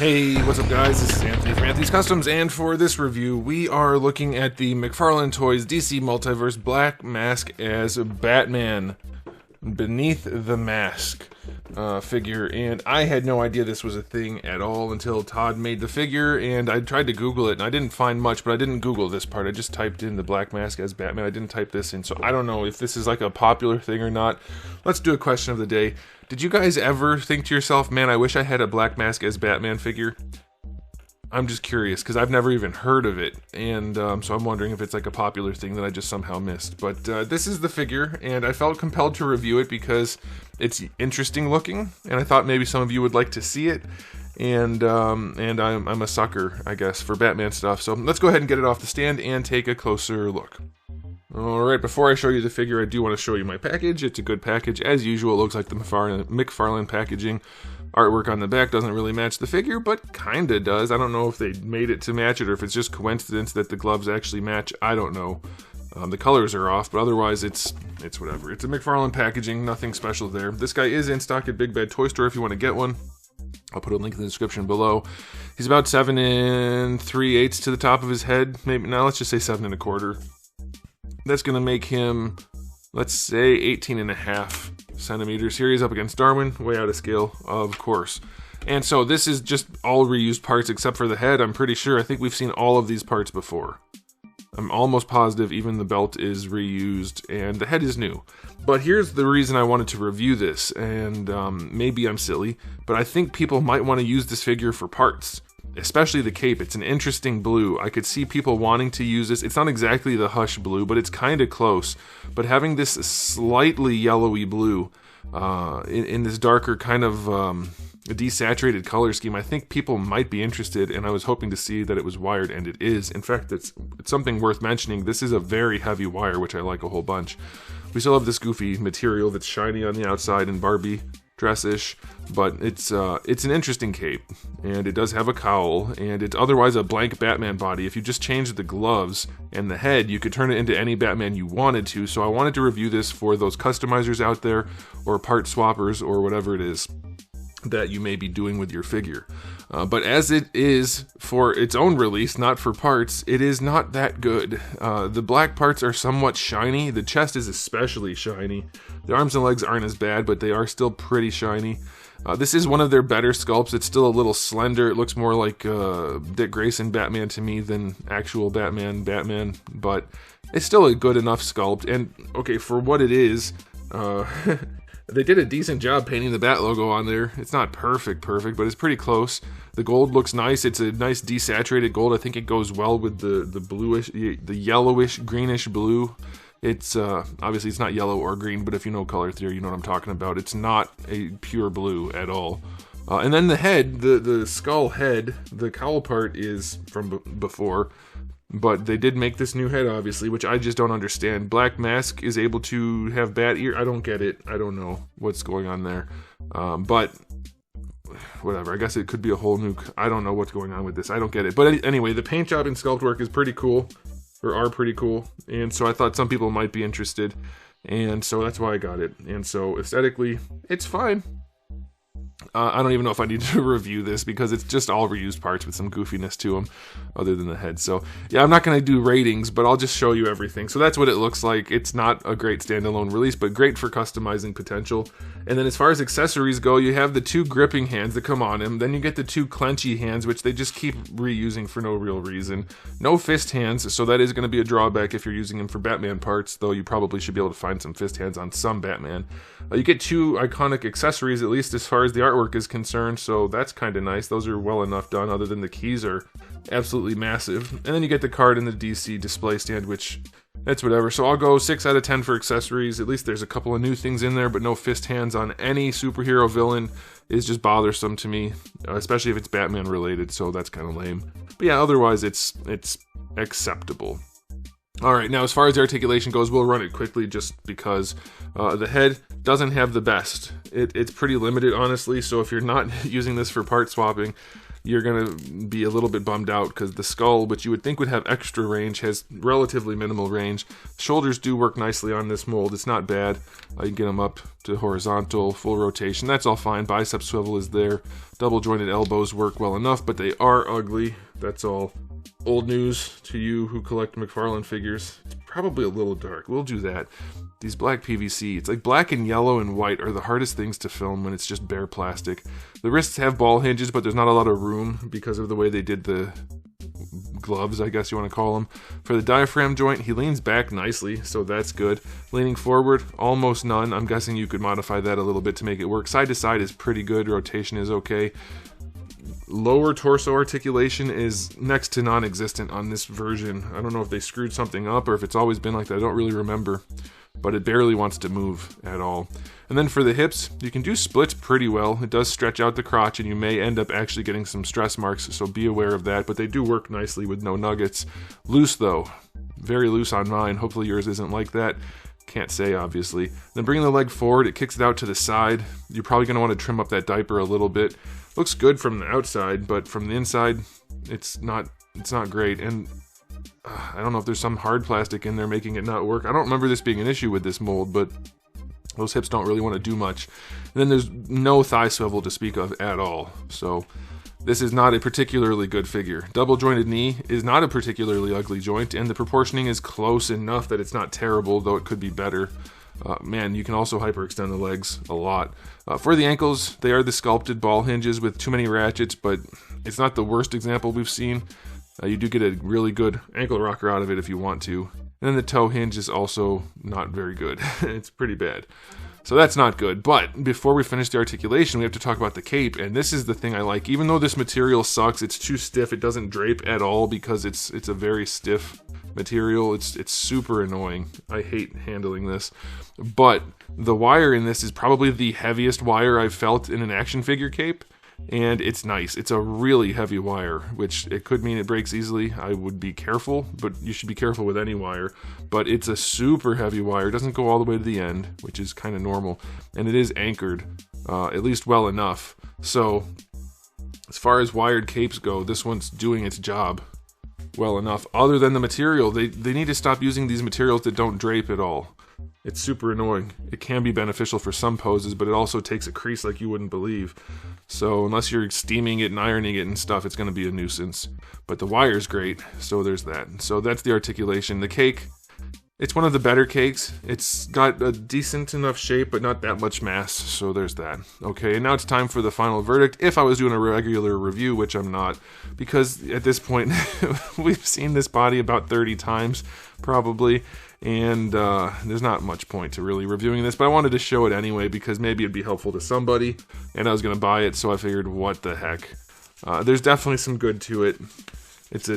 Hey, what's up guys? This is Anthony from Anthony's Customs, and for this review, we are looking at the McFarlane Toys DC Multiverse Black Mask as Batman Beneath the Mask figure, and I had no idea this was a thing at all until Todd made the figure, and I tried to Google it, and I didn't find much, but I didn't Google this part. I just typed in the Black Mask as Batman. I didn't type this in, so I don't know if this is like a popular thing or not. Let's do a question of the day. Did you guys ever think to yourself, man, I wish I had a Black Mask as Batman figure? I'm just curious, because I've never even heard of it, and so I'm wondering if it's like a popular thing that I just somehow missed. But this is the figure, and I felt compelled to review it because it's interesting looking, and I thought maybe some of you would like to see it, and I'm a sucker, I guess, for Batman stuff. So let's go ahead and get it off the stand and take a closer look. Alright, before I show you the figure, I do want to show you my package. It's a good package. As usual, it looks like the McFarlane packaging. Artwork on the back doesn't really match the figure, but kinda does. I don't know if they made it to match it or if it's just coincidence that the gloves actually match. I don't know. The colors are off, but otherwise it's whatever. It's a McFarlane packaging, nothing special there. This guy is in stock at Big Bad Toy Store if you want to get one. I'll put a link in the description below. He's about 7 3/8 to the top of his head. Maybe now let's just say 7 1/4. That's going to make him, let's say, 18.5 centimeters. Here he's up against Darwin, way out of scale, of course. And so this is just all reused parts except for the head. I'm pretty sure. I think we've seen all of these parts before. I'm almost positive even the belt is reused and the head is new. But here's the reason I wanted to review this, and maybe I'm silly, but I think people might want to use this figure for parts. Especially the cape. It's an interesting blue. I could see people wanting to use this. It's not exactly the Hush blue, but it's kind of close. But having this slightly yellowy blue in this darker kind of desaturated color scheme, I think people might be interested, and I was hoping to see that it was wired, and it is. In fact, it's something worth mentioning. This is a very heavy wire, which I like a whole bunch. We still have this goofy material that's shiny on the outside and Barbie dress-ish, but it's an interesting cape, and it does have a cowl, and it's otherwise a blank Batman body. If you just changed the gloves and the head, you could turn it into any Batman you wanted to, so I wanted to review this for those customizers out there, or part swappers, or whatever it is that you may be doing with your figure. But as it is for its own release, not for parts, it is not that good. The black parts are somewhat shiny. The chest is especially shiny. The arms and legs aren't as bad, but they are still pretty shiny. This is one of their better sculpts. It's still a little slender. It looks more like Dick Grayson Batman to me than actual Batman, but it's still a good enough sculpt. And okay, for what it is, they did a decent job painting the Bat logo on there. It's not perfect, but it's pretty close. The gold looks nice. It's a nice desaturated gold. I think it goes well with the bluish, the yellowish, greenish blue. It's obviously it's not yellow or green, but if you know color theory, you know what I'm talking about. It's not a pure blue at all. And then the head, the skull head, the cowl part is from before. But they did make this new head, obviously, which I just don't understand. Black Mask is able to have bat ear. I don't get it. I don't know what's going on there. But whatever. I guess it could be a whole new... I don't know what's going on with this. I don't get it. But anyway, the paint job and sculpt work is pretty cool. Or are pretty cool. And so I thought some people might be interested. And so that's why I got it. And so aesthetically, it's fine. I don't even know if I need to review this because it's just all reused parts with some goofiness to them other than the head. So yeah, I'm not going to do ratings, but I'll just show you everything. So that's what it looks like. It's not a great standalone release, but great for customizing potential. And then as far as accessories go, you have the 2 gripping hands that come on him. Then you get the 2 clenchy hands, which they just keep reusing for no real reason. No fist hands, so that is going to be a drawback if you're using him for Batman parts, though you probably should be able to find some fist hands on some Batman. You get 2 iconic accessories, at least as far as the artwork is concerned, so that's kind of nice. Those are well enough done, other than the keys are absolutely massive. And then you get the card and the DC display stand, which that's whatever. So I'll go 6 out of 10 for accessories. At least there's a couple of new things in there, but no fist hands on any superhero villain is just bothersome to me, especially if it's Batman related, so that's kind of lame. But yeah, otherwise it's acceptable. Alright, now as far as the articulation goes, we'll run it quickly just because the head doesn't have the best. It's pretty limited, honestly, so if you're not using this for part swapping, you're going to be a little bit bummed out because the skull, which you would think would have extra range, has relatively minimal range. Shoulders do work nicely on this mold. It's not bad. You can get them up to horizontal, full rotation. That's all fine. Bicep swivel is there. Double jointed elbows work well enough, but they are ugly. That's all old news to you who collect McFarlane figures. It's probably a little dark. We'll do that. These black PVC, it's like black and yellow and white are the hardest things to film when it's just bare plastic. The wrists have ball hinges, but there's not a lot of room because of the way they did the gloves, I guess you want to call them. For the diaphragm joint, he leans back nicely, so that's good. Leaning forward, almost none. I'm guessing you could modify that a little bit to make it work. Side to side is pretty good. Rotation is okay. Lower torso articulation is next to non-existent on this version. I don't know if they screwed something up or if it's always been like that. I don't really remember, but it barely wants to move at all. And then for the hips, you can do splits pretty well. It does stretch out the crotch and you may end up actually getting some stress marks, so be aware of that, but they do work nicely with no nuggets. Loose though, very loose on mine. Hopefully yours isn't like that. Can't say, obviously. Then bringing the leg forward, it kicks it out to the side. You're probably going to want to trim up that diaper a little bit. Looks good from the outside, but from the inside, it's not great. And I don't know if there's some hard plastic in there making it not work. I don't remember this being an issue with this mold, but those hips don't really want to do much. And then there's no thigh swivel to speak of at all. So this is not a particularly good figure. Double jointed knee is not a particularly ugly joint, and the proportioning is close enough that it's not terrible, though it could be better. Man, you can also hyperextend the legs a lot. For the ankles, they are the sculpted ball hinges with too many ratchets, but it's not the worst example we've seen. You do get a really good ankle rocker out of it if you want to. And then the toe hinge is also not very good. It's pretty bad. So that's not good. But before we finish the articulation, we have to talk about the cape. And this is the thing I like. Even though this material sucks, it's too stiff. It doesn't drape at all because it's a very stiff material. It's super annoying. I hate handling this. But the wire in this is probably the heaviest wire I've felt in an action figure cape. And it's nice. It's a really heavy wire, which it could mean it breaks easily. I would be careful, but you should be careful with any wire. But it's a super heavy wire. It doesn't go all the way to the end, which is kind of normal. And it is anchored, at least well enough. So as far as wired capes go, this one's doing its job well enough. Other than the material, they need to stop using these materials that don't drape at all. It's super annoying. It can be beneficial for some poses, but it also takes a crease like you wouldn't believe. So unless you're steaming it and ironing it and stuff, it's going to be a nuisance. But the wire's great, so there's that. So that's the articulation. The cake, it's one of the better cakes. It's got a decent enough shape, but not that much mass, so there's that. Okay, and now it's time for the final verdict. If I was doing a regular review, which I'm not, because at this point, we've seen this body about 30 times, probably. And there's not much point to really reviewing this, but I wanted to show it anyway because maybe it'd be helpful to somebody, and I was going to buy it, so I figured, what the heck. There's definitely some good to it. It's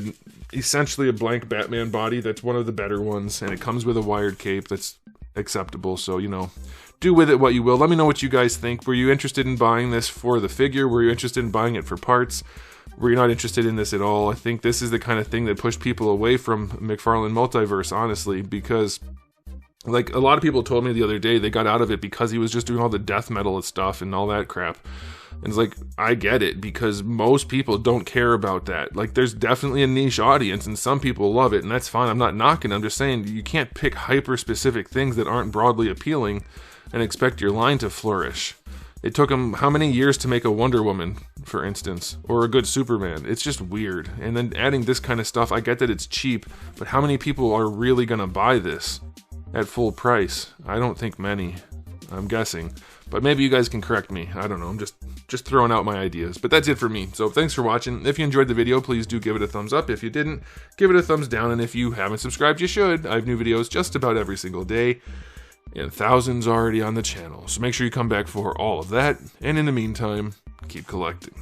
essentially a blank Batman body. That's one of the better ones, and it comes with a wired cape that's acceptable, so, you know, do with it what you will. Let me know what you guys think. Were you interested in buying this for the figure? Were you interested in buying it for parts? Were you not interested in this at all? I think this is the kind of thing that pushed people away from McFarlane Multiverse, honestly, because like a lot of people told me the other day they got out of it because he was just doing all the death metal stuff and all that crap. And it's like, I get it, because most people don't care about that. Like, there's definitely a niche audience, and some people love it, and that's fine. I'm not knocking. I'm just saying you can't pick hyper-specific things that aren't broadly appealing and expect your line to flourish. It took him how many years to make a Wonder Woman, for instance, or a good Superman? It's just weird. And then adding this kind of stuff, I get that it's cheap, but how many people are really going to buy this at full price? I don't think many. I'm guessing. But maybe you guys can correct me. I don't know. I'm just throwing out my ideas. But that's it for me. So thanks for watching. If you enjoyed the video, please do give it a thumbs up. If you didn't, give it a thumbs down. And if you haven't subscribed, you should. I have new videos just about every single day. And thousands already on the channel. So make sure you come back for all of that. And in the meantime, keep collecting.